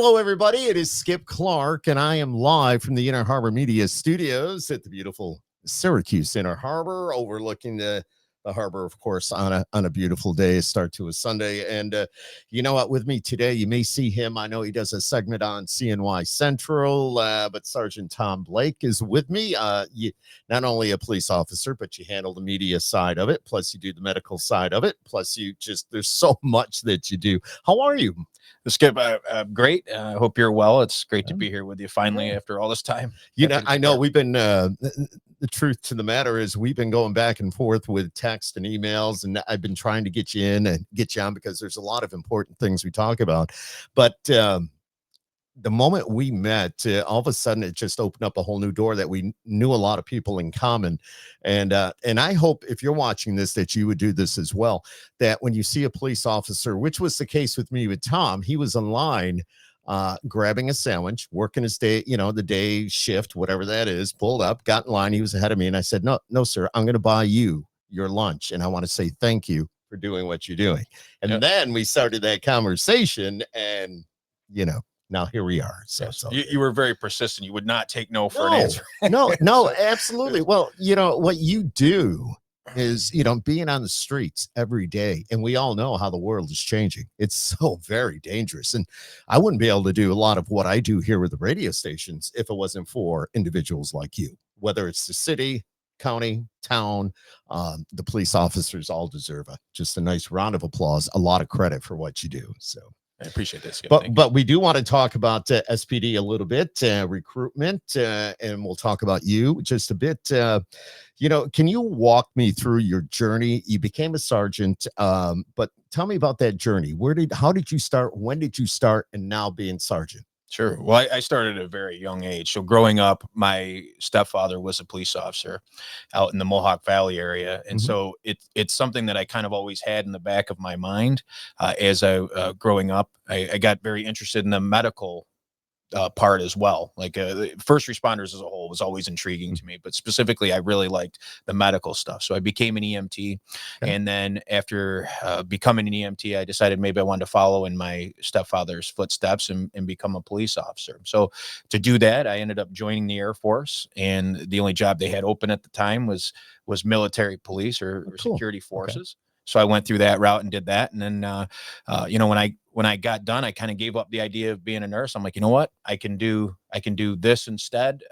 Hello, everybody. It is Skip Clark, and I am live from the Inner Harbor Media Studios at the beautiful Syracuse Inner Harbor, overlooking the harbor, of course, on a beautiful day, start to a Sunday. And you know what? With me today, you may see him. I know he does a segment on CNY Central, but Sergeant Tom Blake is with me. You not only a police officer, but you handle the media side of it. Plus, you do the medical side of it. Plus, there's so much that you do. How are you? Skip, great. I hope you're well. It's great to be here with you finally after all this time. I know we've been, the truth to the matter is we've been going back and forth with text and emails, and I've been trying to get you in and get you on because there's a lot of important things we talk about. But the moment we met, all of a sudden it just opened up a whole new door that we knew a lot of people in common. And I hope if you're watching this, that you would do this as well, that when you see a police officer, which was the case with me with Tom, he was online, grabbing a sandwich, working his day, the day shift, whatever that is, pulled up, got in line. He was ahead of me. And I said, no, sir, I'm going to buy you your lunch. And I want to say thank you for doing what you're doing. And then we started that conversation, and, now here we are. So you were very persistent. You would not take no for an answer. No, absolutely. Well, what you do is, being on the streets every day. And we all know how the world is changing. It's so very dangerous. And I wouldn't be able to do a lot of what I do here with the radio stations if it wasn't for individuals like you, whether it's the city, county, town, the police officers all deserve just a nice round of applause, a lot of credit for what you do. So I appreciate this. But we do want to talk about SPD a little bit, recruitment, and we'll talk about you just a bit. Can you walk me through your journey? You became a sergeant, but tell me about that journey. How did you start? When did you start? And now being sergeant? Sure. Well, I started at a very young age. So growing up, my stepfather was a police officer out in the Mohawk Valley area. And so it's something that I kind of always had in the back of my mind as I growing up. I got very interested in the medical part as well. Like first responders as a whole was always intriguing to me, but specifically I really liked the medical stuff. So I became an EMT. And then after becoming an EMT, I decided maybe I wanted to follow in my stepfather's footsteps and become a police officer. So to do that, I ended up joining the Air Force, and the only job they had open at the time was military police or security forces. So I went through that route and did that. And then, when I got done, I kind of gave up the idea of being a nurse. I'm like, you know what? I can do this instead.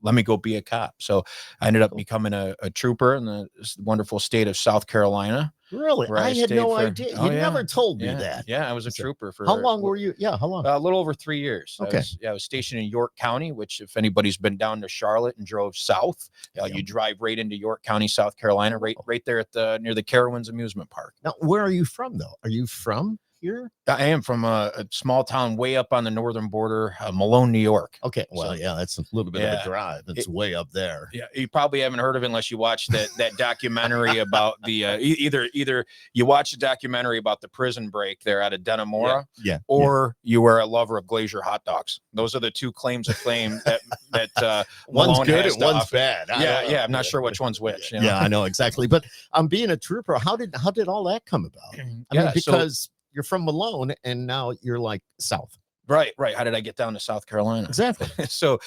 Let me go be a cop. So I ended up becoming a trooper in the wonderful state of South Carolina. Really? I had no idea. You never told me that. Yeah, I was a trooper for. How long were you? Yeah, how long? A little over 3 years. Okay. I was stationed in York County, which if anybody's been down to Charlotte and drove south, you drive right into York County, South Carolina, right there at near the Carowinds Amusement Park. Now, where are you from, though? Are you from here? I am from a small town way up on the northern border, Malone, New York. Okay. Well, that's a little bit of a drive. It's way up there. Yeah. You probably haven't heard of it unless you watch that documentary about the either you watch a documentary about the prison break there out of Denimora, or you were a lover of Glacier hot dogs. Those are the two claims of fame that one's Malone good has and one's offer. bad. I'm not sure which one's which. Yeah, I know exactly. But being a trooper, how did all that come about? I mean, because you're from Malone and now you're like south. Right. How did I get down to South Carolina? Exactly. So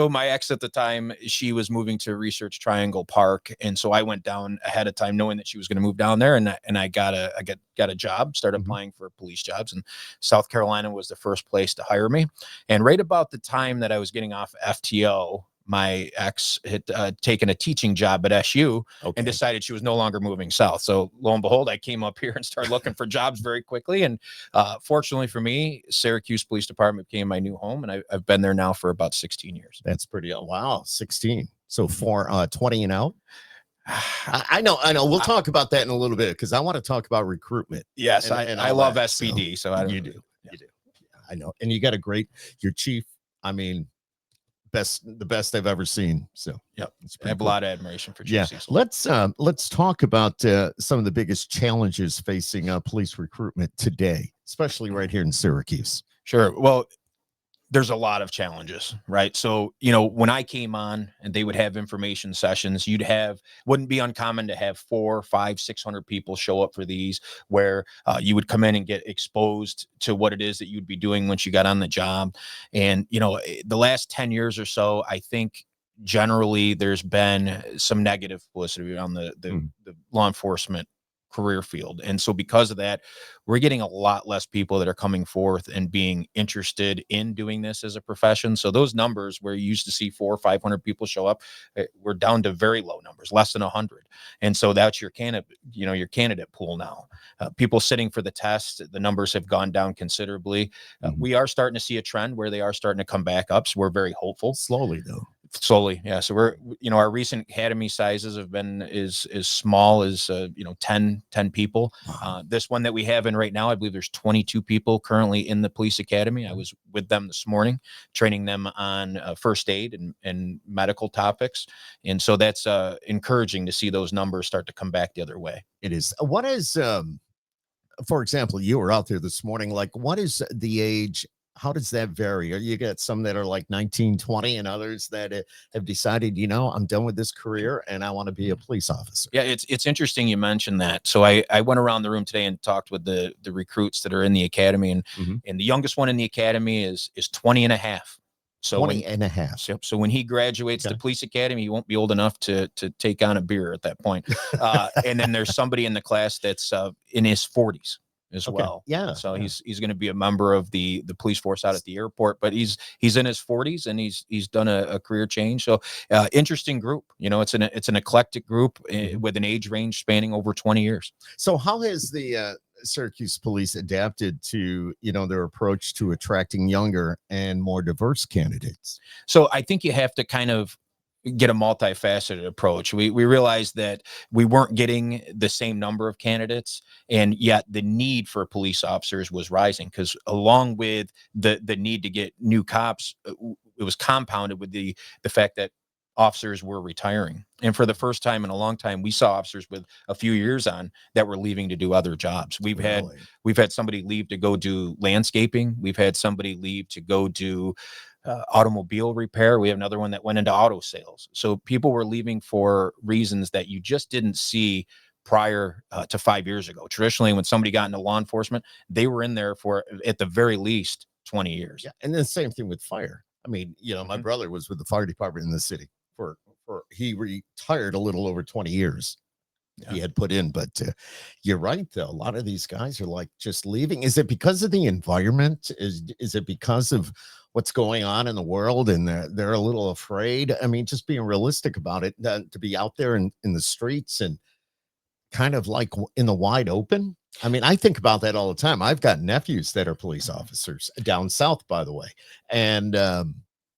my ex at the time, she was moving to Research Triangle Park, and so I went down ahead of time, knowing that she was going to move down there, and I got a job, started applying for police jobs, and South Carolina was the first place to hire me. And right about the time that I was getting off FTO, my ex had taken a teaching job at SU and decided she was no longer moving south. So lo and behold, I came up here and started looking for jobs very quickly. And fortunately for me, Syracuse Police Department became my new home. And I've been there now for about 16 years. That's pretty, wow, 16. So for 20 and out? I know. We'll talk about that in a little bit because I want to talk about recruitment. Yes, I love SPD. So you do. Yeah, I know. And you got your chief, I mean, the best I've ever seen. So I have a lot of admiration for Chief Cecil. Let's talk about some of the biggest challenges facing police recruitment today, especially right here in Syracuse. Sure. Well, There's a lot of challenges, right? So, when I came on and they would have information sessions, wouldn't be uncommon to have 4, 5, 600 people show up for these, where you would come in and get exposed to what it is that you'd be doing once you got on the job. And, the last 10 years or so, I think generally there's been some negative publicity around the law enforcement career field. And so because of that, we're getting a lot less people that are coming forth and being interested in doing this as a profession. So those numbers where you used to see 400 or 500 people show up, we're down to very low numbers, less than 100. And so that's your candidate pool now. People sitting for the test, the numbers have gone down considerably. We are starting to see a trend where they are starting to come back up. So we're very hopeful. Slowly though. Slowly, yeah. So we're, our recent academy sizes have been as small as 10 people. This one that we have in right now, I believe there's 22 people currently in the police academy. I was with them this morning, training them on first aid and medical topics, and so that's encouraging to see those numbers start to come back the other way. It is. What is, for example, you were out there this morning. Like, what is the age? How does that vary? Or you get some that are like 19, 20, and others that have decided, I'm done with this career and I want to be a police officer. Yeah, it's interesting you mentioned that. So I went around the room today and talked with the recruits that are in the academy, and the youngest one in the academy is 20 and a half. So 20 and a half. So when he graduates the police academy, he won't be old enough to take on a beer at that point. And then there's somebody in the class that's in his 40s. As well. Yeah. So he's going to be a member of the police force out at the airport, but he's in his 40s and he's done a career change. So interesting group. It's an eclectic group with an age range spanning over 20 years. So how has the Syracuse Police adapted to their approach to attracting younger and more diverse candidates? So I think you have to kind of get a multifaceted approach. We realized that we weren't getting the same number of candidates, and yet the need for police officers was rising, because along with the need to get new cops, it was compounded with the fact that officers were retiring. And for the first time in a long time, we saw officers with a few years on that were leaving to do other jobs. We've had somebody leave to go do landscaping. We've had somebody leave to go do automobile repair. We have another one that went into auto sales. So people were leaving for reasons that you just didn't see prior to 5 years ago. Traditionally, when somebody got into law enforcement, they were in there for at the very least 20 years. Yeah, and the same thing with fire. I mean, my brother was with the fire department in the city for he retired a little over 20 years. He had put in, but you're right though. A lot of these guys are like just leaving. Is it because of the environment? Is it because of what's going on in the world and they're a little afraid? I mean, just being realistic about it, to be out there in the streets and kind of like in the wide open. I mean, I think about that all the time. I've got nephews that are police officers down south, by the way, and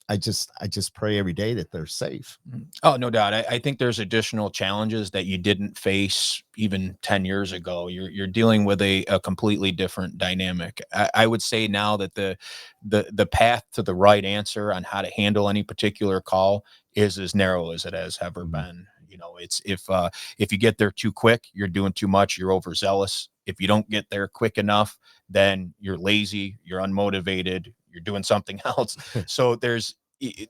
I just pray every day that they're safe. Oh, no doubt. I think there's additional challenges that you didn't face even 10 years ago. You're dealing with a completely different dynamic. I would say now that the path to the right answer on how to handle any particular call is as narrow as it has ever been. It's if you get there too quick, you're doing too much, you're overzealous. If you don't get there quick enough, then you're lazy, you're unmotivated, you're doing something else. So there's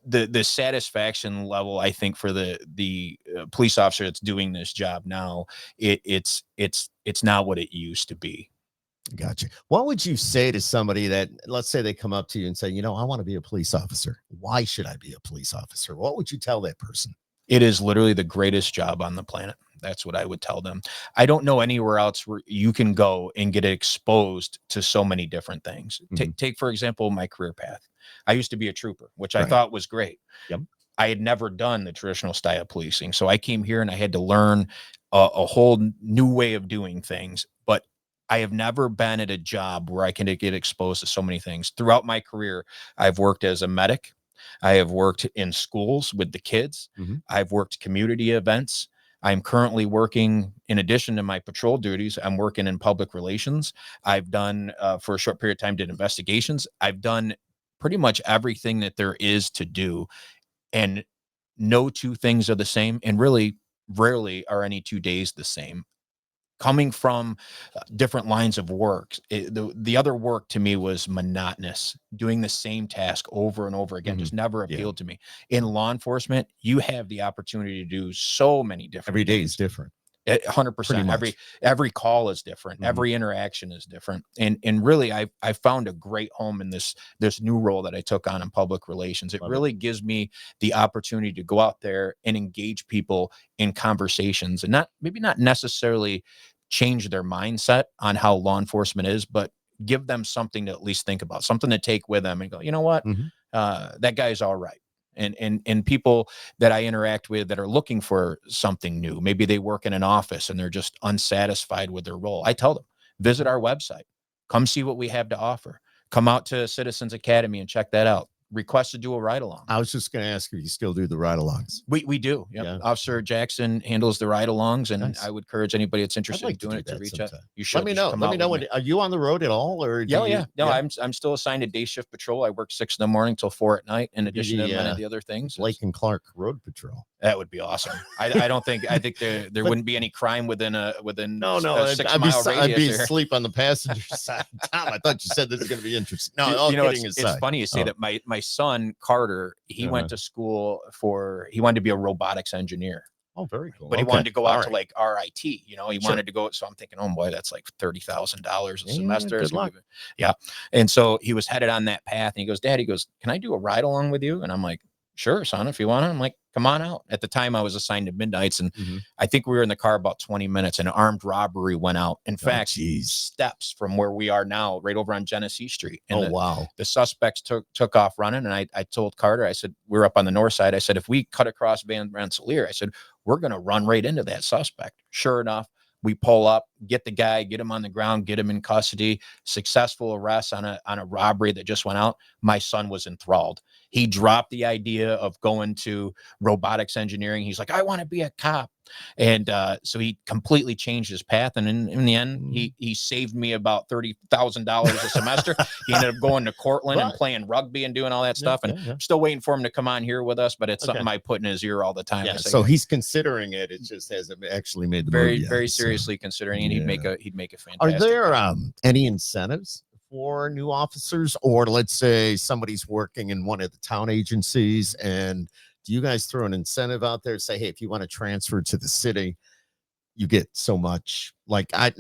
the satisfaction level, I think, for the police officer that's doing this job now, it's not what it used to be. Gotcha. What would you say to somebody that, let's say they come up to you and say, I want to be a police officer. Why should I be a police officer? What would you tell that person? It is literally the greatest job on the planet. That's what I would tell them. I don't know anywhere else where you can go and get exposed to so many different things. Take, for example, my career path. I used to be a trooper, which I thought was great. Yep. I had never done the traditional style of policing. So I came here and I had to learn a whole new way of doing things. But I have never been at a job where I can get exposed to so many things. Throughout my career, I've worked as a medic. I have worked in schools with the kids. I've worked community events. I'm currently working, in addition to my patrol duties, I'm working in public relations. I've done, for a short period of time, did investigations. I've done pretty much everything that there is to do. And no two things are the same. And really, rarely are any 2 days the same. coming from different lines of work, the other work to me was monotonous, doing the same task over and over again, just never appealed to me. In law enforcement, you have the opportunity to do so many different Every day things. is different. 100%. Every call is different. Every interaction is different. And really, I found a great home in this new role that I took on in public relations. It really gives me the opportunity to go out there and engage people in conversations, and maybe not necessarily change their mindset on how law enforcement is, but give them something to at least think about, something to take with them and go, you know what, that guy's all right. And people that I interact with that are looking for something new, maybe they work in an office and they're just unsatisfied with their role, I tell them, visit our website, come see what we have to offer, come out to Citizens Academy and check that out. Request to do a ride-along. I was just going to ask you still do the ride-alongs. We do. Yep. Yeah. Officer Jackson handles the ride-alongs, and I would encourage anybody that's interested in doing it to reach out. You should. Let me know. Let me know. Are you on the road at all, or yeah? No, I'm still assigned a day shift patrol. I work 6 in the morning till 4 at night. In addition to many of the other things, Blake and Clark Road Patrol. That would be awesome. I think there wouldn't be any crime within a 6 mile radius. I'd be asleep on the passenger side. Tom, I thought you said this is going to be interesting. No, it's funny you say that. My son Carter, he went to school he wanted to be a robotics engineer. Oh, very cool. But he wanted to go out to like RIT, he wanted to go. So I'm thinking, oh boy, that's like $30,000 a semester. Good luck. Yeah. And so he was headed on that path, and he goes, Dad, can I do a ride along with you? And I'm like, sure, son, if you want to. I'm like, come on out. At the time I was assigned to Midnights, and I think we were in the car about 20 minutes, and an armed robbery went out. In fact, steps from where we are now, right over on Genesee Street. And the suspects took off running. And I told Carter, I said, we're up on the north side. I said, if we cut across Van Rensselaer, I said, we're going to run right into that suspect. Sure enough, we pull up, get the guy, get him on the ground, get him in custody. Successful arrest on a robbery that just went out. My son was enthralled. He dropped the idea of going to robotics engineering. He's like, I want to be a cop. And so he completely changed his path. And in the end, he saved me about $30,000 a semester. He ended up going to Cortland and playing rugby and doing all that stuff. And I'm still waiting for him to come on here with us, but it's something I put in his ear all the time. Yeah, so he's considering it. It just hasn't actually made the very, move yet, very seriously considering, and he'd make a fantastic. Are there any incentives for new officers, or let's say somebody's working in one of the town agencies, and do you guys throw an incentive out there, say, hey, if you want to transfer to the city, you get so much? Like I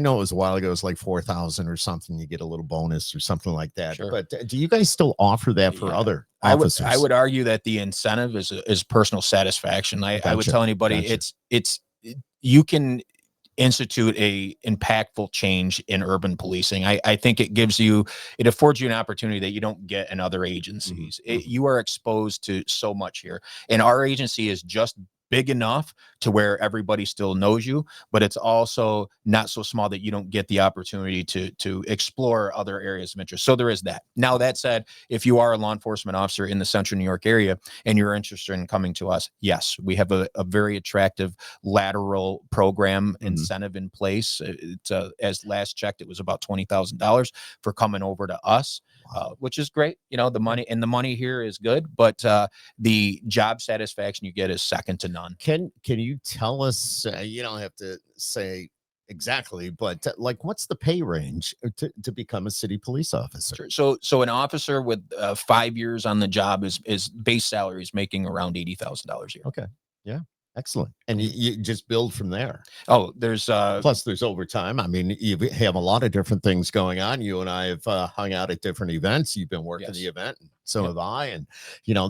know it was a while ago, it was like 4,000 or something. You get a little bonus or something like that. Sure. But do you guys still offer that for other officers? I would argue that the incentive is personal satisfaction. I would tell anybody you can institute a impactful change in urban policing. I think it affords you an opportunity that you don't get in other agencies. You are exposed to so much here, and our agency is just big enough to where everybody still knows you, but it's also not so small that you don't get the opportunity to explore other areas of interest. So there is that. Now, that said, if you are a law enforcement officer in the central New York area and you're interested in coming to us, yes, we have a very attractive lateral program incentive in place. It's as last checked, it was about $20,000 for coming over to us. Which is great. The money here is good, but the job satisfaction you get is second to none. Can you tell us, you don't have to say exactly, but like, what's the pay range to become a city police officer? Sure. So an officer with 5 years on the job is base salary is making around $80,000 a year. Okay. Yeah. Excellent. And you just build from there. Oh, there's plus there's overtime. I mean, you have a lot of different things going on. You and I have hung out at different events. You've been working the event, and so have I, and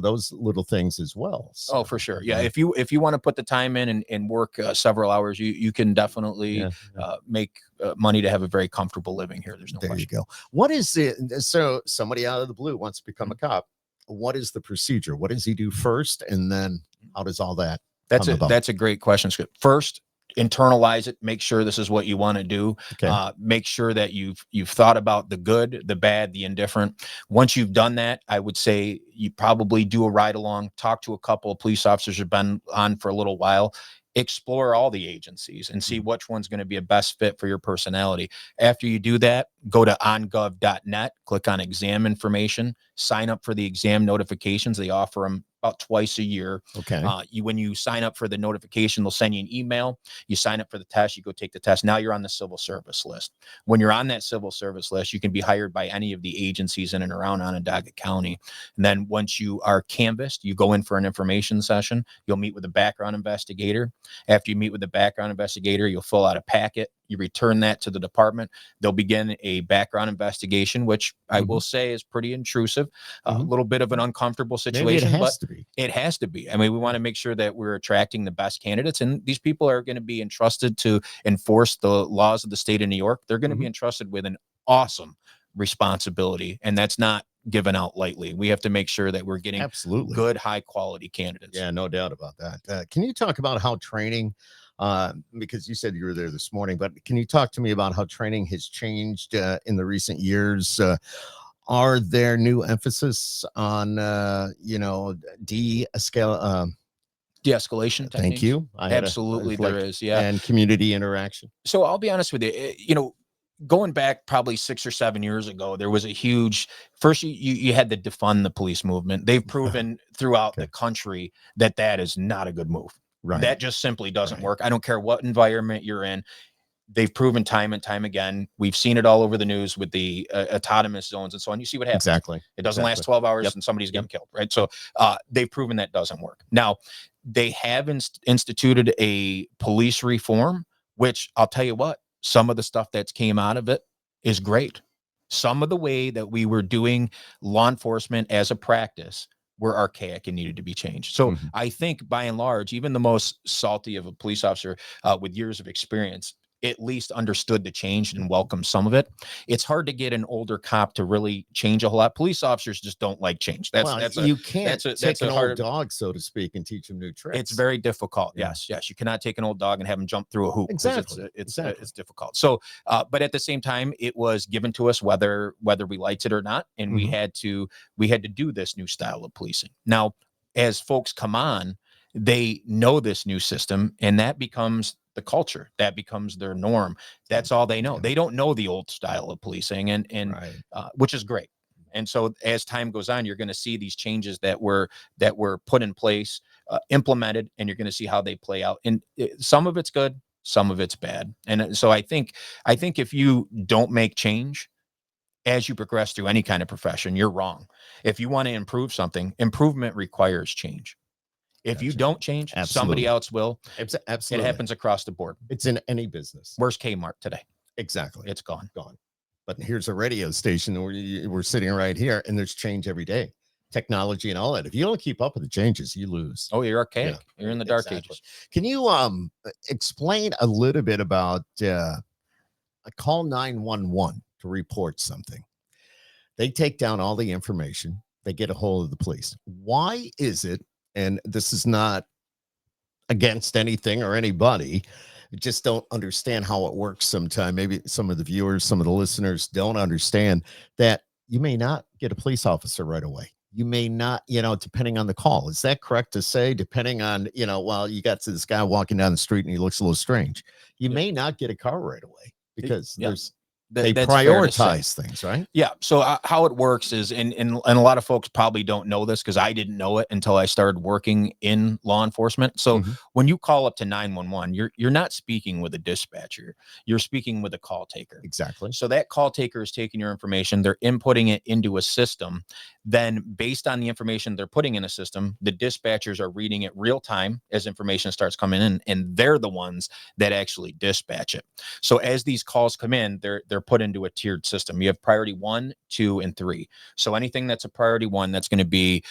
those little things as well. So, oh, for sure. Yeah. If you want to put the time in and work several hours, you can definitely make money to have a very comfortable living here. There's no question. There you go. What is it? So somebody out of the blue wants to become a cop. What is the procedure? What does he do first? And then how does all that? That's a great question. First, internalize it. Make sure this is what you want to do. Okay. Make sure that you've thought about the good, the bad, the indifferent. Once you've done that, I would say you probably do a ride along, talk to a couple of police officers who've been on for a little while, explore all the agencies and see which one's going to be a best fit for your personality. After you do that, go to ongov.net, click on exam information, sign up for the exam notifications. They offer them about twice a year. Okay. When you sign up for the notification, they'll send you an email. You sign up for the test, you go take the test. Now you're on the civil service list. When you're on that civil service list, you can be hired by any of the agencies in and around Onondaga County. And then once you are canvassed, you go in for an information session. You'll meet with a background investigator. After you meet with the background investigator, you'll fill out a packet. You return that to the department. They'll begin a background investigation, which I will say is pretty intrusive, a little bit of an uncomfortable situation. Maybe it has but to be. It has to be. I mean, we want to make sure that we're attracting the best candidates, and these people are going to be entrusted to enforce the laws of the state of New York. They're going to be entrusted with an awesome responsibility, and that's not given out lightly. We have to make sure that we're getting good, high quality candidates. Yeah, no doubt about that. Can you talk about how training, because you said you were there this morning, but can you talk to me about how training has changed in the recent years? Are there new emphasis on, de-escalation techniques? Thank you. Absolutely, there is. Yeah. And community interaction. So I'll be honest with you, going back probably 6 or 7 years ago, there was a huge, first you had the defund the police movement. They've proven throughout the country that is not a good move. Right. That just simply doesn't work. I don't care what environment you're in. They've proven time and time again. We've seen it all over the news with the autonomous zones and so on. You see what happens. Exactly. It doesn't last 12 hours and somebody's getting killed, right? So they've proven that doesn't work. Now, they have instituted a police reform, which I'll tell you what, some of the stuff that's came out of it is great. Some of the way that we were doing law enforcement as a practice were archaic and needed to be changed. So I think by and large, even the most salty of a police officer with years of experience at least understood the change and welcomed some of it. It's hard to get an older cop to really change a whole lot. Police officers just don't like change. You can't take an old dog, so to speak, and teach him new tricks. It's very difficult. Yes. You cannot take an old dog and have him jump through a hoop. Exactly. It's difficult. So, but at the same time, it was given to us whether we liked it or not, and we had to do this new style of policing. Now, as folks come on, they know this new system, and that becomes the culture. That becomes their norm. That's all they know. They don't know the old style of policing, and which is great. And so as time goes on, you're going to see these changes that were put in place, implemented, and you're going to see how they play out. And some of it's good, some of it's bad. And so I think if you don't make change as you progress through any kind of profession, you're wrong. If you want to improve something, improvement requires change. If you don't change, somebody else will. Absolutely. It happens across the board. It's in any business. Where's Kmart today? Exactly. It's gone. But here's a radio station where we're sitting right here, and there's change every day. Technology and all that. If you don't keep up with the changes, you lose. Oh, you're archaic. Yeah, you're in the dark ages. Can you explain a little bit about call 911 to report something? They take down all the information. They get a hold of the police. Why is it? And this is not against anything or anybody. Just don't understand how it works sometimes. Maybe some of the viewers, some of the listeners don't understand that you may not get a police officer right away. You may not, depending on the call. Is that correct to say? Depending on, well, you got to this guy walking down the street and he looks a little strange. You may not get a car right away because they prioritize things, right? Yeah. So how it works is, and a lot of folks probably don't know this because I didn't know it until I started working in law enforcement. So when you call up to 911, you're not speaking with a dispatcher. You're speaking with a call taker. Exactly. So that call taker is taking your information. They're inputting it into a system. Then based on the information they're putting in a system, the dispatchers are reading it real time as information starts coming in, and they're the ones that actually dispatch it. So as these calls come in, they're put into a tiered system. You have priority 1, 2, and 3. So anything that's a priority 1, that's going to be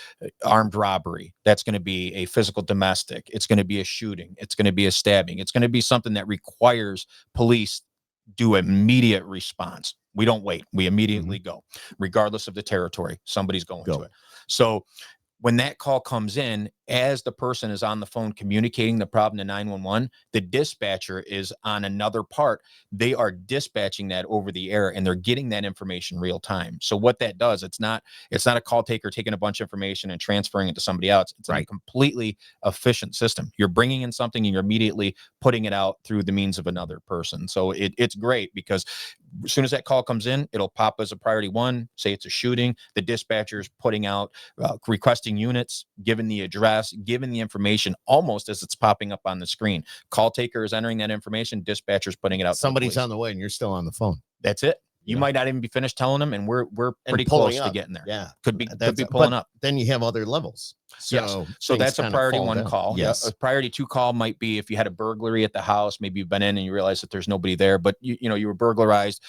armed robbery. That's going to be a physical domestic. It's going to be a shooting. It's going to be a stabbing. It's going to be something that requires police do immediate response. We don't wait. We immediately go, regardless of the territory. Somebody's going to it. So when that call comes in, as the person is on the phone communicating the problem to 911, the dispatcher is on another part. They are dispatching that over the air, and they're getting that information real time. So what that does, it's not a call taker taking a bunch of information and transferring it to somebody else. It's a completely efficient system. You're bringing in something and you're immediately putting it out through the means of another person. So it's great, because as soon as that call comes in, it'll pop as a priority 1. Say it's a shooting, the dispatcher is putting out, requesting units, given the address, given the information almost as it's popping up on the screen. Call taker is entering that information, dispatcher's putting it out. Somebody's on the way and you're still on the phone. That's it. You might not even be finished telling them, and we're pretty close to getting there. Yeah, could be pulling up. Then you have other levels. So that's a priority 1 call. Yes. A priority 2 call might be if you had a burglary at the house. Maybe you've been in and you realize that there's nobody there, but you were burglarized.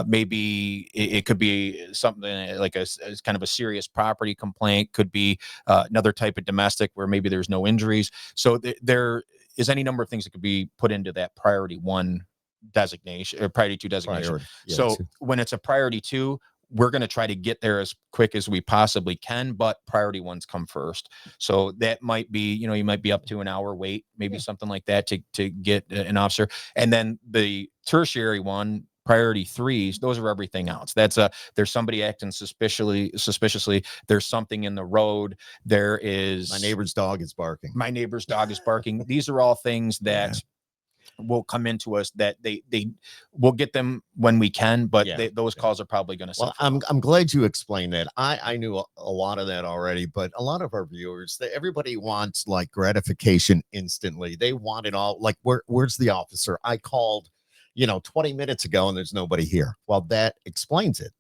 Maybe it could be something like a kind of a serious property complaint. Could be another type of domestic where maybe there's no injuries. So there is any number of things that could be put into that priority 1 designation or priority 2 designation. So when it's a priority 2, we're going to try to get there as quick as we possibly can, but priority 1s come first. So that might be, you might be up to an hour wait, maybe something like that to get an officer. And then the tertiary one, priority 3s, those are everything else. That's there's somebody acting suspiciously. There's something in the road. There is my neighbor's dog is barking. These are all things that will come into us that they will get them when we can, but those calls are probably going to suffer. Well, I'm glad you explained that. I knew a lot of that already, but a lot of our viewers, everybody wants like gratification instantly. They want it all. Like, where's the officer? I called 20 minutes ago and there's nobody here. Well, that explains it.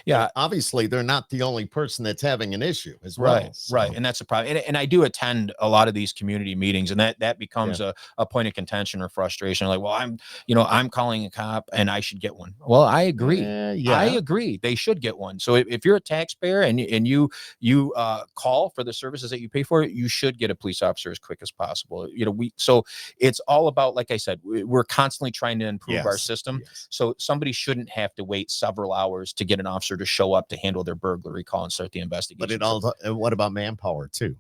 Yeah, and obviously they're not the only person that's having an issue as well. Right. And that's a problem. And I do attend a lot of these community meetings, and that becomes a point of contention or frustration. Like, well, I'm calling a cop and I should get one. Well, I agree. I agree. They should get one. So if you're a taxpayer and you call for the services that you pay for, you should get a police officer as quick as possible. So it's all about, like I said, we're constantly trying to improve our system. So somebody shouldn't have to wait several hours to get an officer to show up to handle their burglary call and start the investigation. But what about manpower too?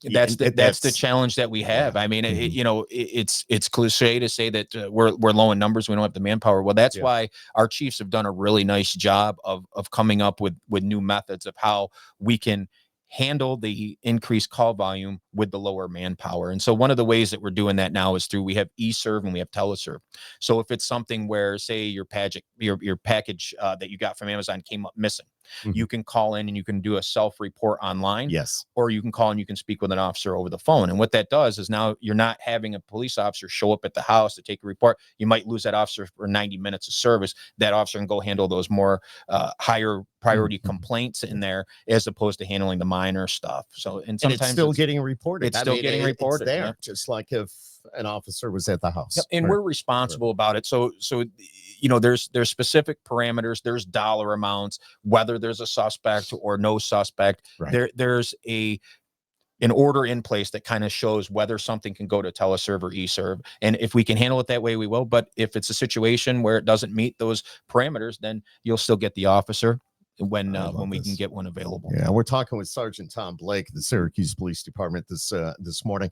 That's the challenge that we have. I mean, it's cliche to say that we're low in numbers. We don't have the manpower. Well, that's why our chiefs have done a really nice job of coming up with new methods of how we can handle the increased call volume with the lower manpower. And so one of the ways that we're doing that now is through, we have eServe and we have teleserve. So if it's something where, say, your package that you got from Amazon came up missing, you can call in and you can do a self-report online. Or you can call and you can speak with an officer over the phone. And what that does is now you're not having a police officer show up at the house to take a report. You might lose that officer for 90 minutes of service. That officer can go handle those more higher priority complaints in there, as opposed to handling the minor stuff. So, and sometimes it's still getting reported. It's still getting reported. It's there, just like if an officer was at the house. And we're responsible about it. So there's specific parameters, there's dollar amounts, whether there's a suspect or no suspect. There's an order in place that kind of shows whether something can go to teleserve or eServe. And if we can handle it that way, we will. But if it's a situation where it doesn't meet those parameters, then you'll still get the officer when we can get one available. Yeah, we're talking with Sergeant Tom Blake, the Syracuse Police Department this morning.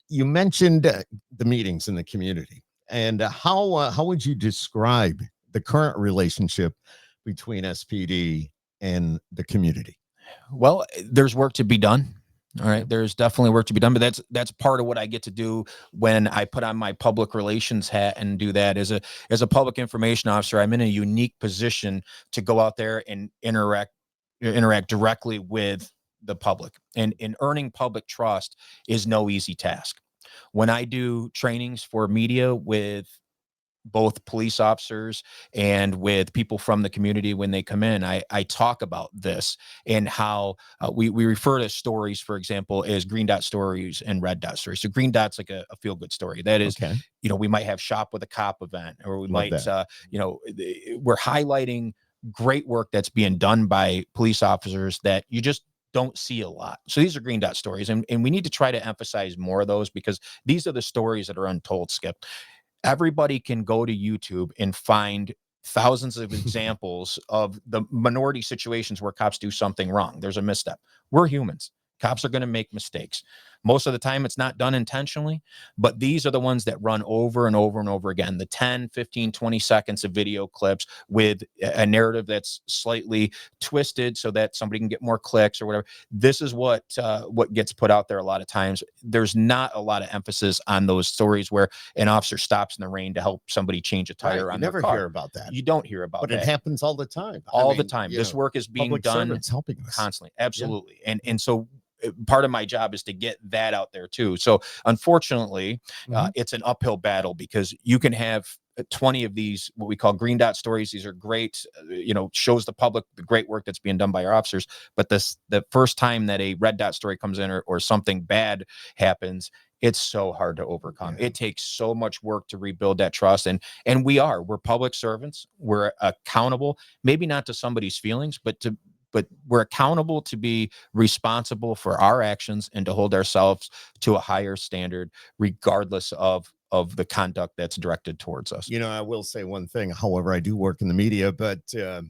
You mentioned the meetings in the community, and how would you describe the current relationship between SPD and the community? Well, there's work to be done. All right. There's definitely work to be done, but that's part of what I get to do when I put on my public relations hat and do that. As a public information officer, I'm in a unique position to go out there and interact directly with the public, and earning public trust is no easy task. When I do trainings for media with both police officers and with people from the community, when they come in, I talk about this and how we refer to stories, for example, as green dot stories and red dot stories. So green dot's like a feel good story. That is, we might have Shop with a Cop event, or we might, we're highlighting great work that's being done by police officers that you just don't see a lot. So these are green dot stories, and we need to try to emphasize more of those, because these are the stories that are untold, Skip. Everybody can go to YouTube and find thousands of examples of the minority situations where cops do something wrong. There's a misstep. We're humans. Cops are going to make mistakes. Most of the time it's not done intentionally, but these are the ones that run over and over and over again. The 10, 15, 20 seconds of video clips with a narrative that's slightly twisted so that somebody can get more clicks or whatever. This is what gets put out there a lot of times. There's not a lot of emphasis on those stories where an officer stops in the rain to help somebody change a tire on their car. You never hear about that. You don't hear about that. But it happens all the time. All the time. This work is being done helping us constantly. Absolutely. Yeah. And so part of my job is to get that out there too. So unfortunately, it's an uphill battle because you can have 20 of these, what we call green dot stories. These are great, shows the public the great work that's being done by our officers. But the first time that a red dot story comes in or something bad happens, it's so hard to overcome. It takes so much work to rebuild that trust. And we're public servants. We're accountable, maybe not to somebody's feelings, but we're accountable to be responsible for our actions and to hold ourselves to a higher standard, regardless of the conduct that's directed towards us. I will say one thing, however, I do work in the media, but the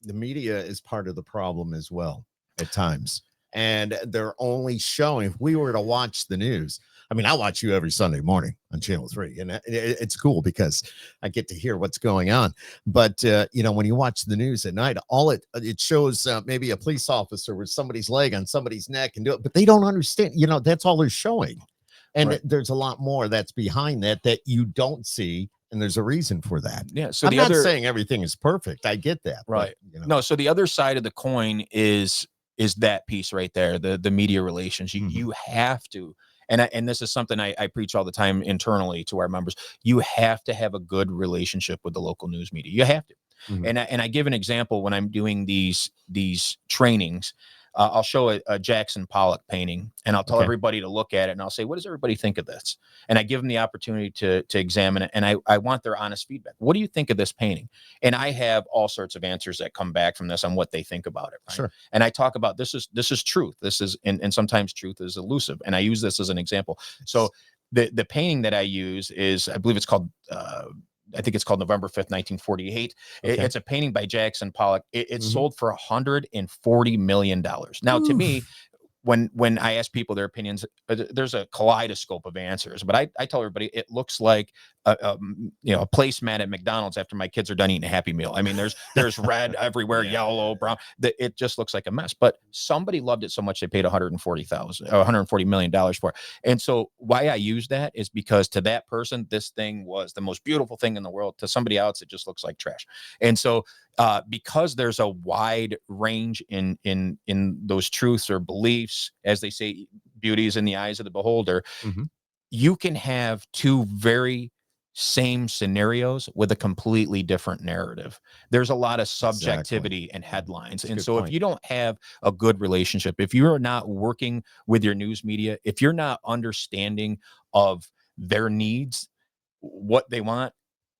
media is part of the problem as well at times. And they're only showing, if we were to watch the news, I mean, I watch you every Sunday morning on Channel 3, and it's cool because I get to hear what's going on. But, when you watch the news at night, all it shows maybe a police officer with somebody's leg on somebody's neck and do it, but they don't understand, that's all they're showing. And there's a lot more that's behind that you don't see. And there's a reason for that. Yeah. So I'm not saying everything is perfect. I get that. Right. But, No. So the other side of the coin is that piece right there, the media relations. You have to. And this is something I preach all the time internally to our members. You have to have a good relationship with the local news media. You have to. And I give an example when I'm doing these trainings. I'll show a Jackson Pollock painting, and I'll tell everybody to look at it, and I'll say, what does everybody think of this? And I give them the opportunity to examine it, and I want their honest feedback. What do you think of this painting? And I have all sorts of answers that come back from this on what they think about it. Right? Sure. And I talk about this is truth. This is, and sometimes truth is elusive. And I use this as an example. So the painting that I use is, I believe it's called, I think it's called November 5th, 1948. It's a painting by Jackson Pollock. It's sold for $140 million. Now, to me, when I ask people their opinions, there's a kaleidoscope of answers. But I tell everybody it looks like a placemat at McDonald's after my kids are done eating a Happy Meal. I mean, there's red everywhere, yellow, brown. It just looks like a mess. But somebody loved it so much they paid $140 million for it. And so why I use that is because to that person, this thing was the most beautiful thing in the world. To somebody else, it just looks like trash. And so because there's a wide range in those truths or beliefs, as they say, beauty is in the eyes of the beholder. You can have two very same scenarios with a completely different narrative. There's a lot of subjectivity in headlines. And so if you don't have a good relationship, if you're not working with your news media, if you're not understanding of their needs, what they want,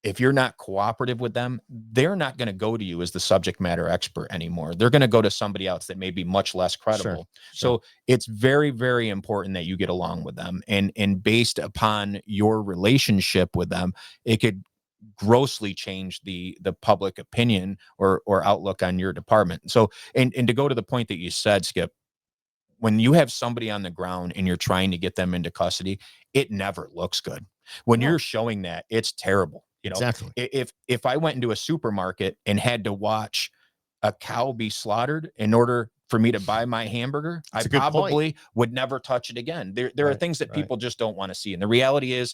if you're not cooperative with them, they're not going to go to you as the subject matter expert anymore. They're going to go to somebody else that may be much less credible. So it's very, very important that you get along with them. And based upon your relationship with them, it could grossly change the public opinion or outlook on your department. So, and to go to the point that you said, Skip, when you have somebody on the ground and you're trying to get them into custody, it never looks good. When you're showing that, it's terrible. Exactly. If I went into a supermarket and had to watch a cow be slaughtered in order for me to buy my hamburger, I probably would never touch it again. There are things that people just don't want to see. And the reality is,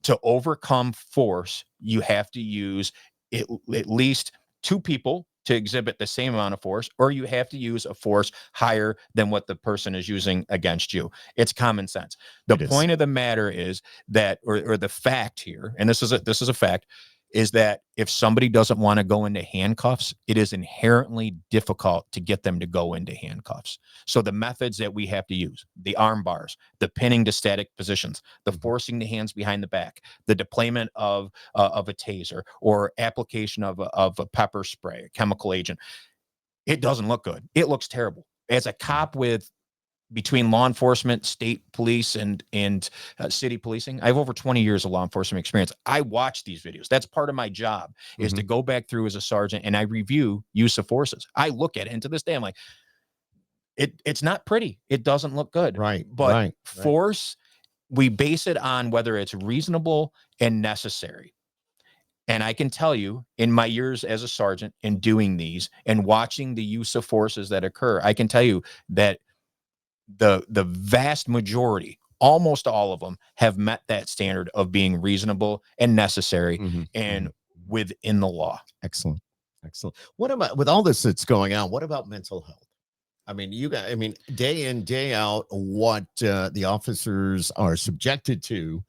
to overcome force, you have to use at least two people to exhibit the same amount of force, or you have to use a force higher than what the person is using against you. It's common sense. The point of the matter is that, or the fact here, and this is a fact, is that if somebody doesn't want to go into handcuffs, it is inherently difficult to get them to go into handcuffs. So the methods that we have to use, the arm bars, the pinning to static positions, the forcing the hands behind the back, the deployment of a taser or application of a pepper spray, a chemical agent, it doesn't look good. It looks terrible. As a cop between law enforcement, state police, and city policing, I have over 20 years of law enforcement experience. I watch these videos. That's part of my job, is to go back through as a sergeant and I review use of forces. I look at it, and to this day, I'm like, it's not pretty. It doesn't look good. Right. But Right. force, we base it on whether it's reasonable and necessary. And I can tell you, in my years as a sergeant and doing these and watching the use of forces that occur, I can tell you that the vast majority, almost all of them, have met that standard of being reasonable and necessary and within the law. Excellent. Excellent. What about, with all this that's going on, what about mental health? I mean, you guys, I mean, day in, day out, what the officers are subjected to,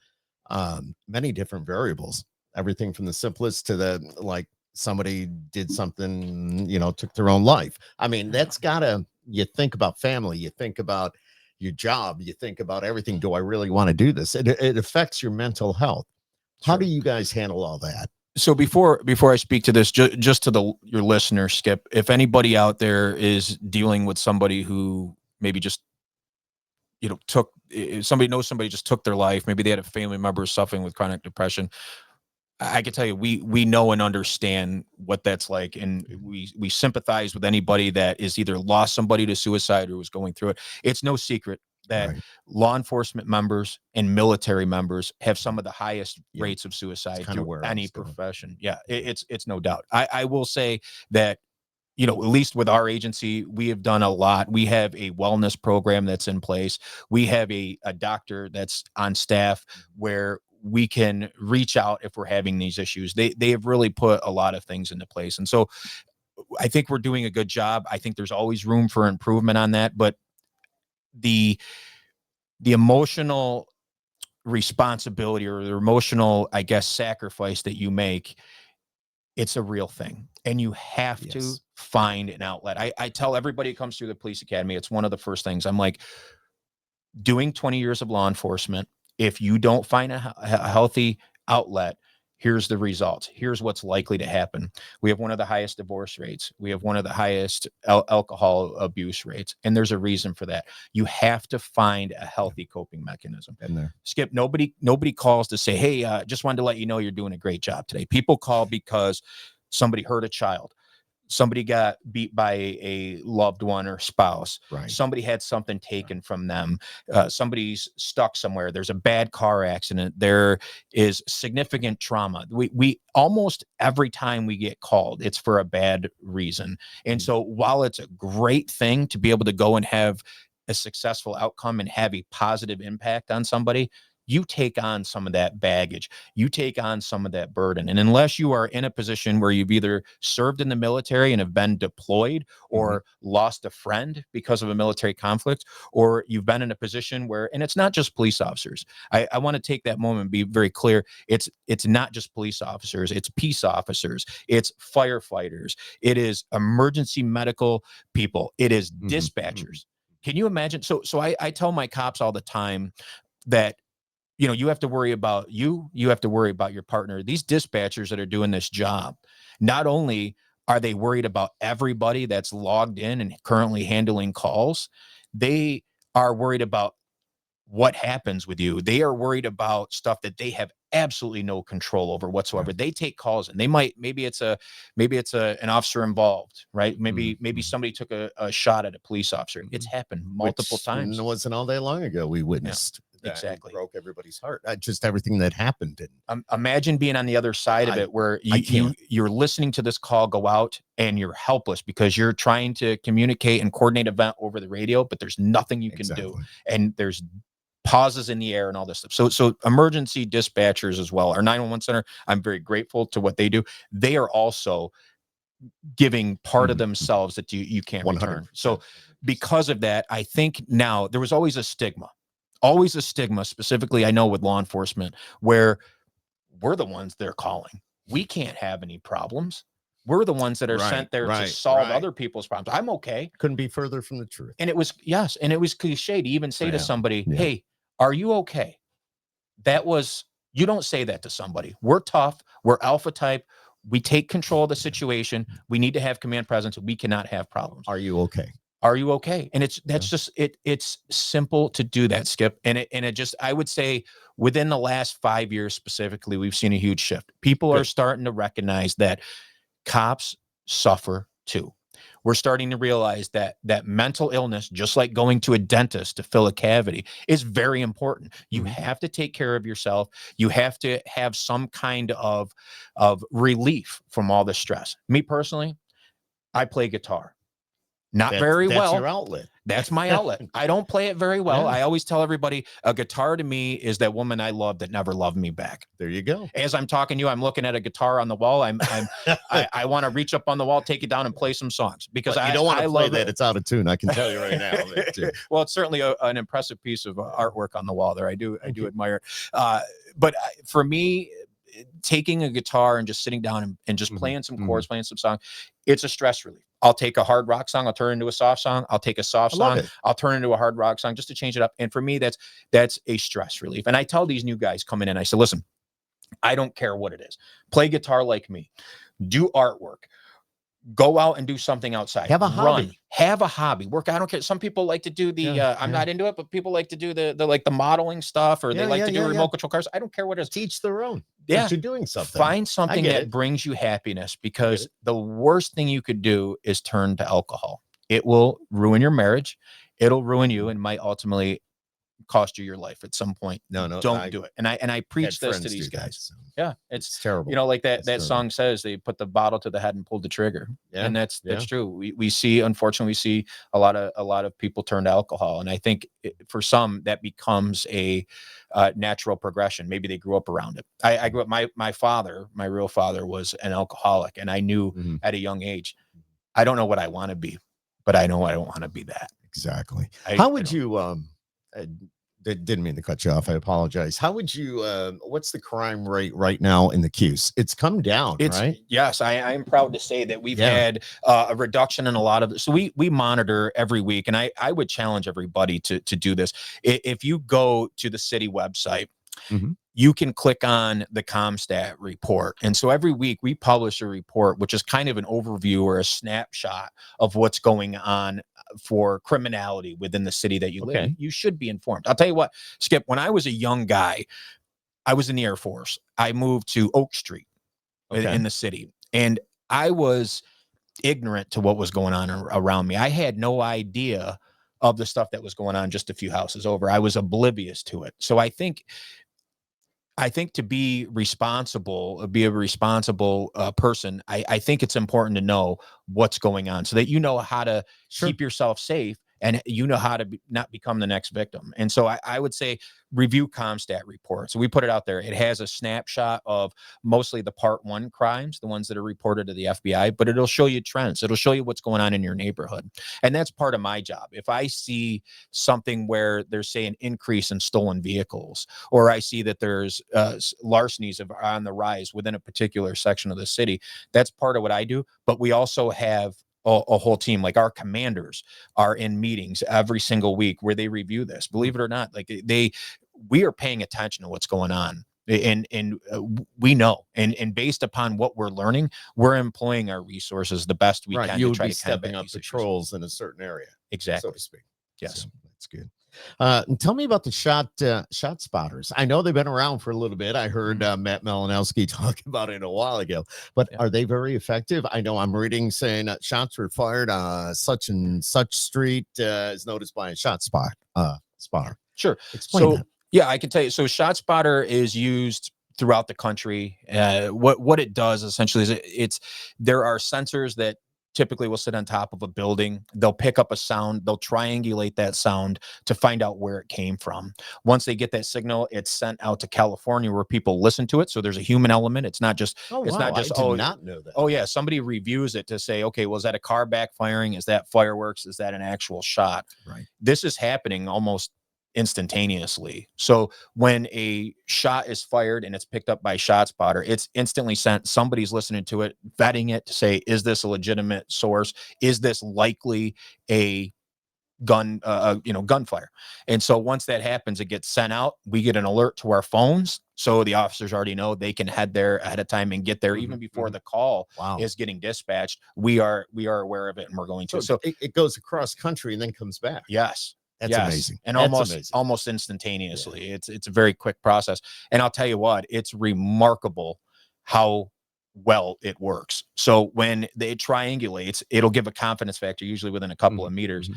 many different variables, everything from the simplest to the, like, somebody did something, took their own life. I mean, that's gotta, you think about family, you think about your job, you think about everything. Do I really want to do this? It affects your mental health. How do you guys handle all that? So before I speak to this, just to your listener, Skip, if anybody out there is dealing with somebody who maybe just, somebody knows somebody just took their life, maybe they had a family member suffering with chronic depression, I can tell you, we know and understand what that's like, and we sympathize with anybody that is either lost somebody to suicide or was going through it. It's no secret that law enforcement members and military members have some of the highest rates of suicide through any profession. Yeah, it's no doubt. I will say that, at least with our agency, we have done a lot. We have a wellness program that's in place. We have a doctor that's on staff where we can reach out if we're having these issues. They have really put a lot of things into place. And so I think we're doing a good job. I think there's always room for improvement on that, but the emotional responsibility or the emotional, I guess, sacrifice that you make, it's a real thing, and you have to find an outlet. I tell everybody who comes through the police academy, it's one of the first things. I'm like, doing 20 years of law enforcement, if you don't find a healthy outlet, here's the results. Here's what's likely to happen. We have one of the highest divorce rates. We have one of the highest alcohol abuse rates. And there's a reason for that. You have to find a healthy coping mechanism. Been there. Skip, nobody calls to say, hey, just wanted to let you know you're doing a great job today. People call because somebody hurt a child. Somebody got beat by a loved one or spouse. Somebody had something taken from them. Somebody's stuck somewhere. There's a bad car accident. There is significant trauma. We almost every time we get called, it's for a bad reason. And so while it's a great thing to be able to go and have a successful outcome and have a positive impact on somebody, you take on some of that baggage, you take on some of that burden. And unless you are in a position where you've either served in the military and have been deployed or lost a friend because of a military conflict, or you've been in a position where, and it's not just police officers. I want to take that moment and be very clear. It's not just police officers, it's peace officers, it's firefighters, it is emergency medical people, it is dispatchers. Can you imagine? So I tell my cops all the time that, you have to worry about you have to worry about your partner. These dispatchers that are doing this job, not only are they worried about everybody that's logged in and currently handling calls, they are worried about what happens with you. They are worried about stuff that they have absolutely no control over whatsoever. They take calls and maybe it's an officer involved, right? Maybe somebody took a shot at a police officer. It's happened multiple times. It wasn't all that long ago we witnessed. Exactly. Broke everybody's heart. Just everything that happened. Imagine being on the other side of it, where you're listening to this call go out and you're helpless because you're trying to communicate and coordinate event over the radio, but there's nothing you can do. And there's pauses in the air and all this stuff. So emergency dispatchers as well, our 911 center, I'm very grateful to what they do. They are also giving part of themselves that you can't return. So because of that, I think now there was always a stigma, specifically, I know with law enforcement, where we're the ones they're calling. We can't have any problems. We're the ones that are sent there to solve other people's problems. I'm okay. Couldn't be further from the truth. And it was cliche to even say to somebody, hey, are you okay? You don't say that to somebody. We're tough. We're alpha type. We take control of the situation. We need to have command presence. We cannot have problems. Are you okay? Are you okay? And it's simple to do that, Skip. And it just, I would say within the last 5 years specifically, we've seen a huge shift. People are starting to recognize that cops suffer too. we're starting to realize that mental illness, just like going to a dentist to fill a cavity, is very important. You have to take care of yourself. You have to have some kind of relief from all the stress. Me personally, I play guitar. Not very well. That's your outlet. That's my outlet. I don't play it very well. Yeah. I always tell everybody, a guitar to me is that woman I love that never loved me back. There you go. As I'm talking to you, I'm looking at a guitar on the wall. I want to reach up on the wall, take it down, and play some songs, because but you don't want to play that. It's out of tune. I can tell you right now. Well, it's certainly an impressive piece of artwork on the wall there. I do admire it. But for me, taking a guitar and just sitting down and just playing some chords, playing some songs, it's a stress relief. I'll take a hard rock song, I'll turn it into a soft song. I'll take a soft song, I'll turn it into a hard rock song, just to change it up. And for me, that's a stress relief. And I tell these new guys coming in, I say, listen, I don't care what it is. Play guitar like me. Do artwork. Go out and do something outside. Have a hobby. Have a hobby. Work. I don't care. Some people like to do the I'm not into it, but people like to do the like the modeling stuff, or they like to do remote control cars. I don't care what it is. Teach their own. Yeah. You're doing something. Find something that brings you happiness, because the worst thing you could do is turn to alcohol. It will ruin your marriage. It'll ruin you, and might ultimately cost you your life at some point. No, don't do it. And I preach this to these guys. Yeah, it's terrible. You know, like that song says, they put the bottle to the head and pulled the trigger. Yeah, and that's true. We see, unfortunately, we see a lot of people turn to alcohol, and I think for some that becomes a natural progression. Maybe they grew up around it. I grew up. My father, my real father, was an alcoholic, and I knew at a young age, I don't know what I want to be, but I know I don't want to be that. Exactly. How would you didn't mean to cut you off. I apologize. How would you, what's the crime rate right now in the Cuse? It's come down, right? Yes. I'm proud to say that we've had a reduction in a lot of, so we monitor every week, and I would challenge everybody to do this. If you go to the city website, you can click on the CompStat report. And so every week we publish a report, which is kind of an overview or a snapshot of what's going on for criminality within the city that you live in. You should be informed. I'll tell you what, Skip, when I was a young guy, I was in the Air Force. I moved to Oak Street in the city, and I was ignorant to what was going on around me. I had no idea of the stuff that was going on just a few houses over. I was oblivious to it. So I think to be a responsible person, I think it's important to know what's going on, so that you know how to keep yourself safe, and you know how to not become the next victim. And so I would say review CompStat reports. So we put it out there. It has a snapshot of mostly the Part 1 crimes, the ones that are reported to the FBI, but it'll show you trends. It'll show you what's going on in your neighborhood. And that's part of my job. If I see something where there's, say, an increase in stolen vehicles, or I see that there's larcenies are on the rise within a particular section of the city, that's part of what I do. But we also have a whole team, like our commanders are in meetings every single week where they review this. Believe it or not, like we are paying attention to what's going on, and we know, and based upon what we're learning, we're employing our resources the best we can. You to try would be to stepping up patrols in a certain area, exactly, so to speak. Yes, so that's good. And tell me about the shot spotters. I know they've been around for a little bit. I heard Matt Malinowski talk about it a while ago, but are they very effective? I know I'm reading saying shots were fired such and such street is noticed by a spotter. Sure. Explain that. Yeah, I can tell you. So ShotSpotter is used throughout the country. What it does essentially is there are sensors that typically will sit on top of a building. They'll pick up a sound. They'll triangulate that sound to find out where it came from. Once they get that signal, it's sent out to California where people listen to it. So there's a human element. It's not just, I did not know that. Oh yeah. Somebody reviews it to say, okay, well, is that a car backfiring? Is that fireworks? Is that an actual shot? Right. This is happening almost instantaneously. So when a shot is fired and it's picked up by ShotSpotter, it's instantly sent. Somebody's listening to it, vetting it to say, is this a legitimate source? Is this likely a gunfire? And so once that happens, it gets sent out. We get an alert to our phones, so the officers already know they can head there ahead of time and get there even before the call is getting dispatched. We are aware of it, and we're going to. So it goes across country and then comes back. Yes. That's amazing. And almost instantaneously. It's a very quick process. And I'll tell you what, it's remarkable how well it works. So when it triangulates, it'll give a confidence factor usually within a couple of meters.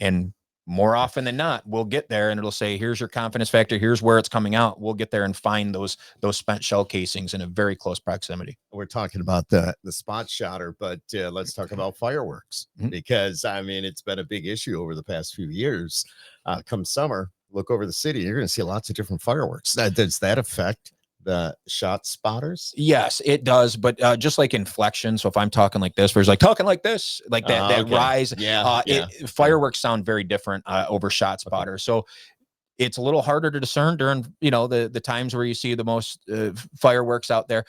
And more often than not, we'll get there and it'll say, here's your confidence factor. Here's where it's coming out. We'll get there and find those spent shell casings in a very close proximity. We're talking about the spot shotter, but let's talk about fireworks, because I mean, it's been a big issue over the past few years. Come summer, look over the city, you're going to see lots of different fireworks. Does that affect the shot spotters? Yes, it does. But just like inflection. So if I'm talking like this, whereas like talking like this, like that Okay. rise, Yeah. fireworks sound very different over shot spotter. So it's a little harder to discern during, the times where you see the most fireworks out there.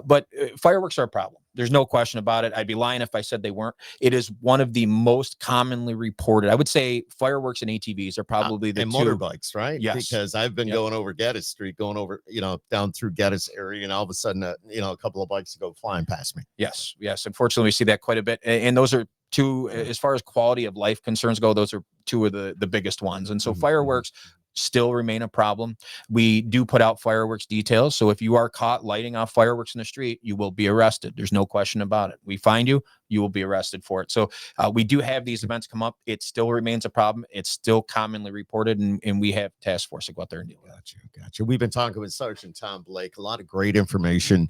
But fireworks are a problem. There's no question about it. I'd be lying if I said they weren't. It is one of the most commonly reported. I would say fireworks and ATVs are probably the and two. Motorbikes, right? Yes. Because I've been going over Geddes Street, going over, down through Geddes area, and all of a sudden, a couple of bikes go flying past me. Yes. Unfortunately, we see that quite a bit. And those are two, as far as quality of life concerns go, those are two of the biggest ones. And so fireworks still remain a problem. We do put out fireworks details. So if you are caught lighting off fireworks in the street, you will be arrested. There's no question about it. We find you, you will be arrested for it. So we do have these events come up. It still remains a problem. It's still commonly reported, and we have task force to go out there and deal with it. Gotcha. We've been talking with Sergeant Tom Blake. A lot of great information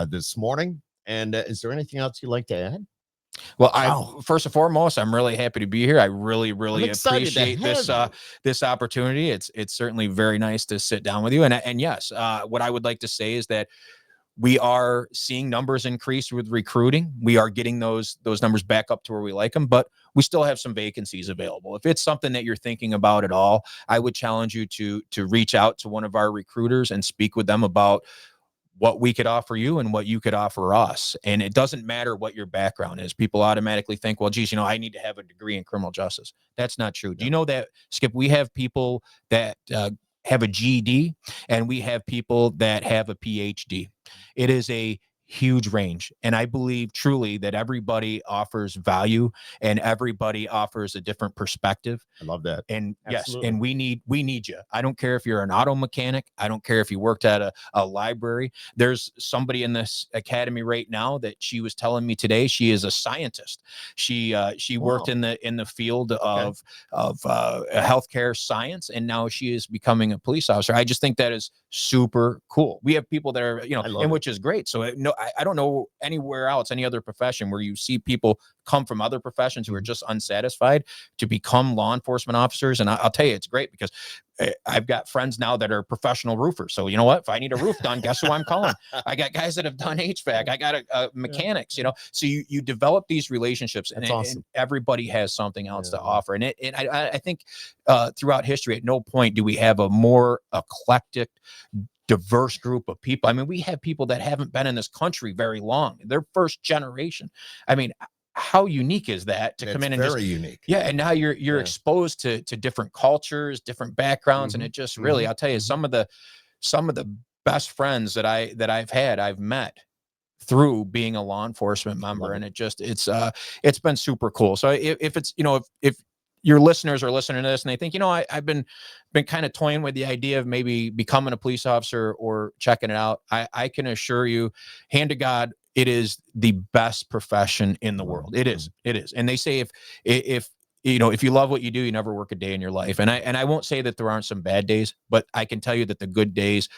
this morning. And is there anything else you'd like to add? Well, first and foremost, I'm really happy to be here. I really appreciate this opportunity. It's certainly very nice to sit down with you. And yes, what I would like to say is that we are seeing numbers increase with recruiting. We are getting those numbers back up to where we like them, but we still have some vacancies available. If it's something that you're thinking about at all, I would challenge you to reach out to one of our recruiters and speak with them about what we could offer you and what you could offer us. And it doesn't matter what your background is. People automatically think, well, geez, I need to have a degree in criminal justice. That's not true. Do you know that, Skip, we have people that have a GED and we have people that have a PhD. It is a huge range. And I believe truly that everybody offers value and everybody offers a different perspective. I love that. And absolutely. Yes, and we need you. I don't care if you're an auto mechanic. I don't care if you worked at a library. There's somebody in this academy right now that she was telling me today. She is a scientist. She worked in the field of healthcare science, and now she is becoming a police officer. I just think that is super cool. We have people that are, and which is great. So I don't know anywhere else, any other profession where you see people come from other professions who are just unsatisfied to become law enforcement officers. And I'll tell you, it's great because I've got friends now that are professional roofers. So you know what? If I need a roof done, guess who I'm calling? I got guys that have done HVAC. I got mechanics. So you develop these relationships, and, awesome. And everybody has something else to offer. And I think throughout history, at no point do we have a more eclectic, diverse group of people. I mean, we have people that haven't been in this country very long. They're first generation. I mean, how unique is that to come in and very unique. Yeah. And now you're exposed to different cultures, different backgrounds. And it just really, I'll tell you, some of the best friends that I've met through being a law enforcement member. And it's been super cool. So if it's, if your listeners are listening to this and they think, I've been kind of toying with the idea of maybe becoming a police officer or checking it out, I can assure you, hand to God, it is the best profession in the world. It is. And they say if you love what you do, you never work a day in your life. And I won't say that there aren't some bad days, but I can tell you that the good days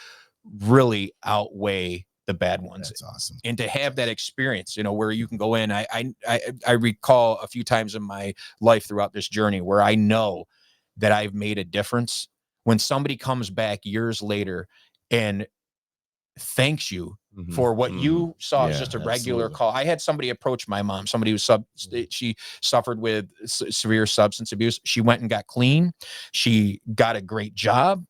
really outweigh the bad ones. That's awesome. And to have that experience, where you can go in, I recall a few times in my life throughout this journey where I know that I've made a difference when somebody comes back years later and thanks you for what you saw as just a regular call. I had somebody approach my mom, somebody who she suffered with severe substance abuse. She went and got clean. She got a great job.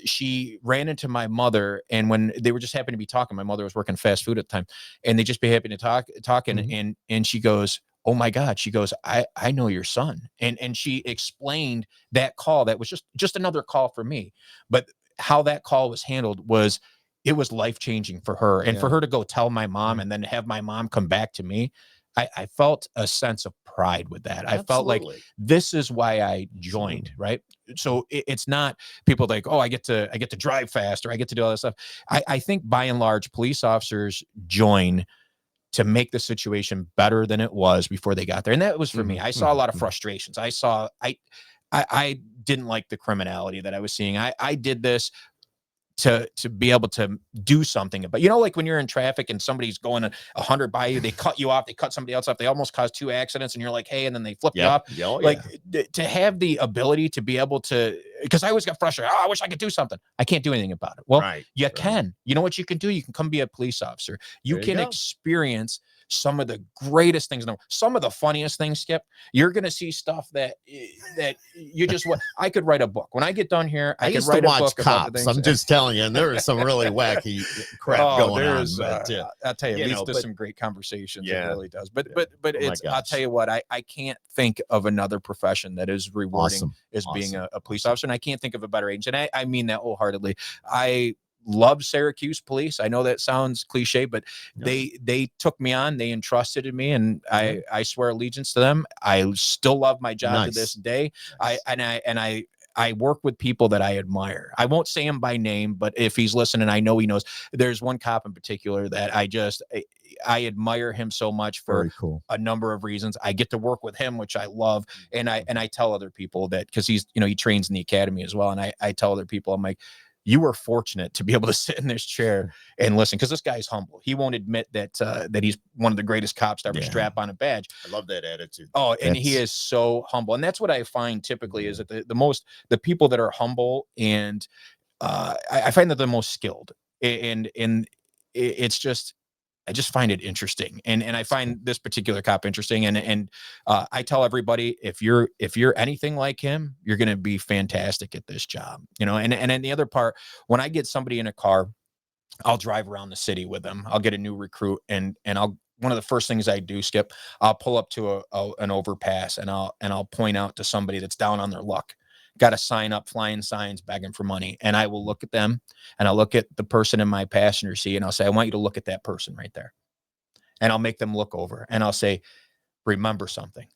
She ran into my mother, and when they were just happening to be talking, my mother was working fast food at the time, and they just be happy to talk. And she goes, oh my God. She goes, I know your son. And she explained that call. That was just another call for me. But how that call was handled it was life-changing for her. And for her to go tell my mom and then have my mom come back to me, I felt a sense of pride with that. I felt like Absolutely. this is why I joined, Absolutely. right? So it's not people like, oh, I get to drive fast, or I get to do all this stuff. I think by and large, police officers join to make the situation better than it was before they got there. And that was for me. I saw a lot of frustrations. I didn't like the criminality that I was seeing. I did this to be able to do something. But like when you're in traffic and somebody's going 100 by you, they cut you off, they cut somebody else off, they almost cause 2 accidents, and you're like, hey, and then they flip you off. Oh, Like yeah. to have the ability to be able to, because I always got frustrated. Oh, I wish I could do something. I can't do anything about it. Well, Right. you Right. can. You know what you can do? You can come be a police officer. You There you can go. experience some of the greatest things in the world, some of the funniest things, Skip. You're going to see stuff that you just what I could write a book. When I get done here, I I could used to write a watch book about the Cops. things. I'm just telling you, and there is some really wacky crap Oh, going there's on. But I'll tell you, it leads to but some great conversations. It yeah, really does. But yeah. Oh my it's, I'll tell gosh, you what, I can't think of another profession that is rewarding awesome, as being awesome, a police awesome. officer. And I can't think of a better age. And I mean that wholeheartedly. I love Syracuse Police. I know that sounds cliche, but Yeah. they took me on, they entrusted in me, and Yeah. I swear allegiance to them. I still love my job to this Nice. day. Nice. I work with people that I admire. I won't say him by name, but if he's listening, I know he knows. There's one cop in particular that I admire him so much for Very cool. a number of reasons. I get to work with him, which I love. And I tell other people that, because he's, he trains in the academy as well. And I tell other people, I'm like, you were fortunate to be able to sit in this chair and listen, because this guy's humble. He won't admit that that he's one of the greatest cops to ever strap on a badge. I love that attitude. Oh, and he is so humble. And that's what I find typically is that the people that are humble, and I find that they're most skilled. And it's just, I just find it interesting. And I find this particular cop interesting. And I tell everybody, if you're anything like him, you're going to be fantastic at this job, and then the other part, when I get somebody in a car, I'll drive around the city with them. I'll get a new recruit, and one of the first things I do, Skip, I'll pull up to an overpass, and I'll point out to somebody that's down on their luck, got a sign up, flying signs, begging for money. And I will look at them, and I'll look at the person in my passenger seat, and I'll say, I want you to look at that person right there. And I'll make them look over, and I'll say, remember something.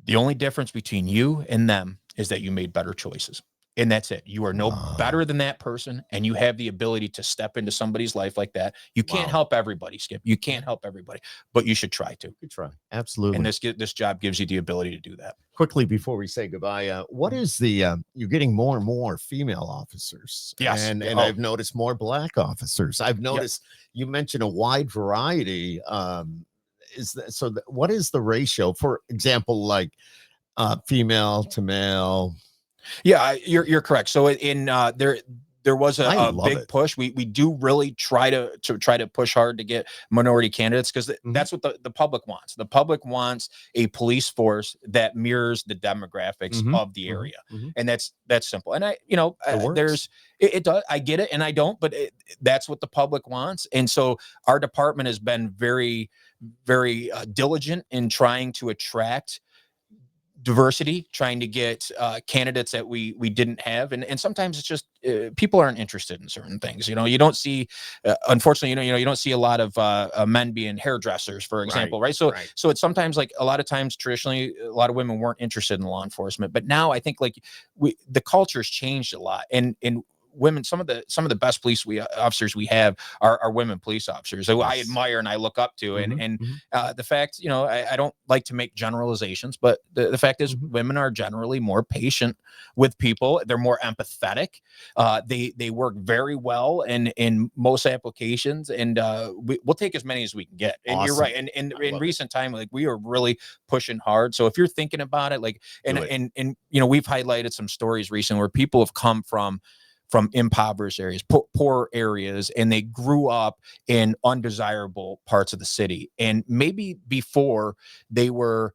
The only difference between you and them is that you made better choices. And that's it. You are no better than that person, and you have the ability to step into somebody's life like that. You can't help everybody, Skip. You can't help everybody, but you should try to. You try. Absolutely. And this job gives you the ability to do that. Quickly before we say goodbye, what is the you're getting more and more female officers. Yes. And I've noticed more black officers. I've noticed you mentioned a wide variety. Is that so? What is the ratio? For example, like female to male. Yeah, you're correct. So there was a big push. We do really try to push hard to get minority candidates, because that's what the public wants. The public wants a police force that mirrors the demographics of the area, and that's simple. And it does. I get it, and I don't, but that's what the public wants. And so our department has been very, very diligent in trying to attract diversity, trying to get candidates that we didn't have, and sometimes it's just people aren't interested in certain things. You don't see, unfortunately, you don't see a lot of men being hairdressers, for example, right? So it's sometimes, like, a lot of times traditionally, a lot of women weren't interested in law enforcement, but now I think, like, the culture's changed a lot, and women, some of the best police officers we have are women police officers who I admire and I look up to. And the fact, I don't like to make generalizations, but the fact is, women are generally more patient with people. They're more empathetic. They work very well in most applications, and we'll take as many as we can get. And you're right. And in recent time, like, we are really pushing hard. So if you're thinking about it, like, and we've highlighted some stories recently where people have come from impoverished areas, poor areas, and they grew up in undesirable parts of the city. And maybe before, they were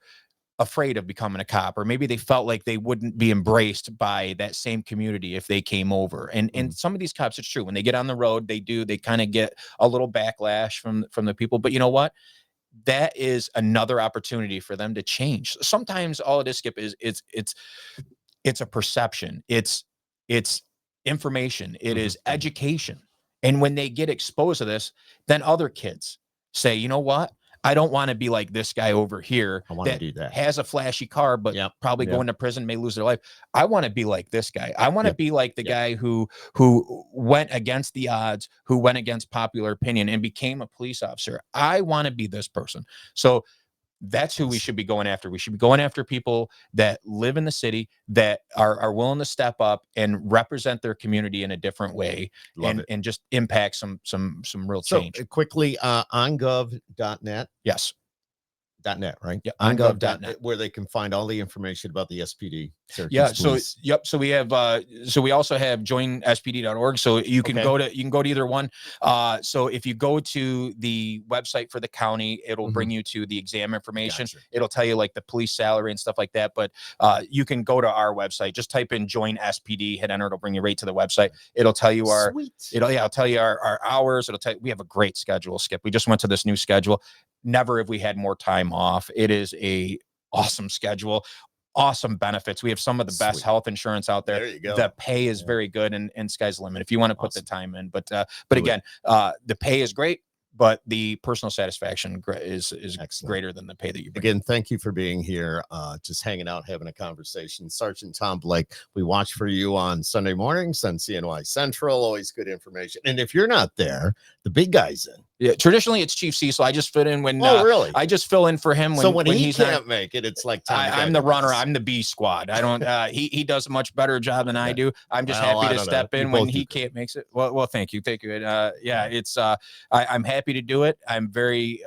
afraid of becoming a cop, or maybe they felt like they wouldn't be embraced by that same community if they came over. And some of these cops, it's true, when they get on the road, they kind of get a little backlash from the people. But you know what? That is another opportunity for them to change. Sometimes all it is, Skip, is it's a perception. It's information. It is education. And when they get exposed to this, then other kids say, you know what? I don't want to be like this guy over here I want to do that. has a flashy car, but probably going to prison, may lose their life. I want to be like this guy. I want to be like the guy who went against the odds, who went against popular opinion and became a police officer. I want to be this person. So that's who we should be going after. We should be going after people that live in the city, that are willing to step up and represent their community in a different way, and just impact some real change. So quickly, ongov.net. Yes. .net, right? Yeah, ongov.net, where they can find all the information about the SPD. Yeah. So so we have so we also have joinspd.org. So you can go to either one. So if you go to the website for the county, it'll bring you to the exam information. Gotcha. It'll tell you like the police salary and stuff like that. But you can go to our website, just type in join SPD, hit enter, it'll bring you right to the website. It'll tell you it'll tell you our hours. It'll tell you, we have a great schedule, Skip. We just went to this new schedule. Never have we had more time off. It is a awesome schedule, awesome benefits. We have some of the best health insurance out there. There you go. The pay is very good, and sky's the limit if you want to put the time in. But again, the pay is great, but the personal satisfaction is greater than the pay that you bring. Again, thank you for being here, just hanging out, having a conversation. Sergeant Tom Blake, we watch for you on Sunday mornings on CNY Central. Always good information. And if you're not there, the big guy's in. Yeah, traditionally it's Chief Cecil. I just fit in when. Oh, really? I just fill in for him when he he's can't make it. It's like I'm the runner. I'm the B squad. I don't. He does a much better job than I do. I'm just happy to step in when he can't make it. Well, thank you. Yeah, it's. I'm happy to do it. I'm very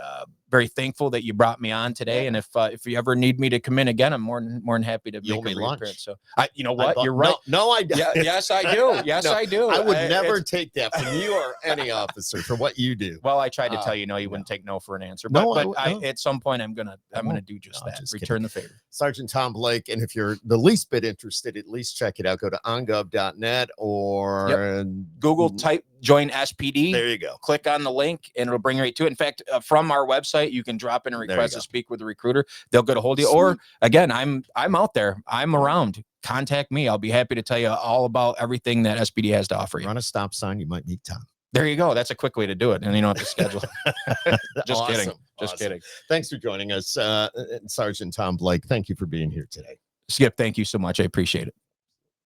thankful that you brought me on today. And if you ever need me to come in again, I'm more than happy to make a reappearance. So you know what? You're right. No, I don't. Yes, I do. Yes, I do. I would never take that from you or any officer for what you do. Well, I tried to tell you, you wouldn't take no for an answer. But at some point, I'm gonna do just that. Return the favor. Sergeant Tom Blake. And if you're the least bit interested, at least check it out. Go to ongov.net or Google type join SPD. There you go. Click on the link and it'll bring you right to it. In fact, from our website, you can drop in a request to speak with a recruiter. They'll get a hold of you. Or again, I'm out there. I'm around. Contact me. I'll be happy to tell you all about everything that SPD has to offer you. Run a stop sign. You might meet Tom. There you go. That's a quick way to do it. And you don't have to schedule. Just kidding. Just kidding. Thanks for joining us, Sergeant Tom Blake. Thank you for being here today. Skip, thank you so much. I appreciate it.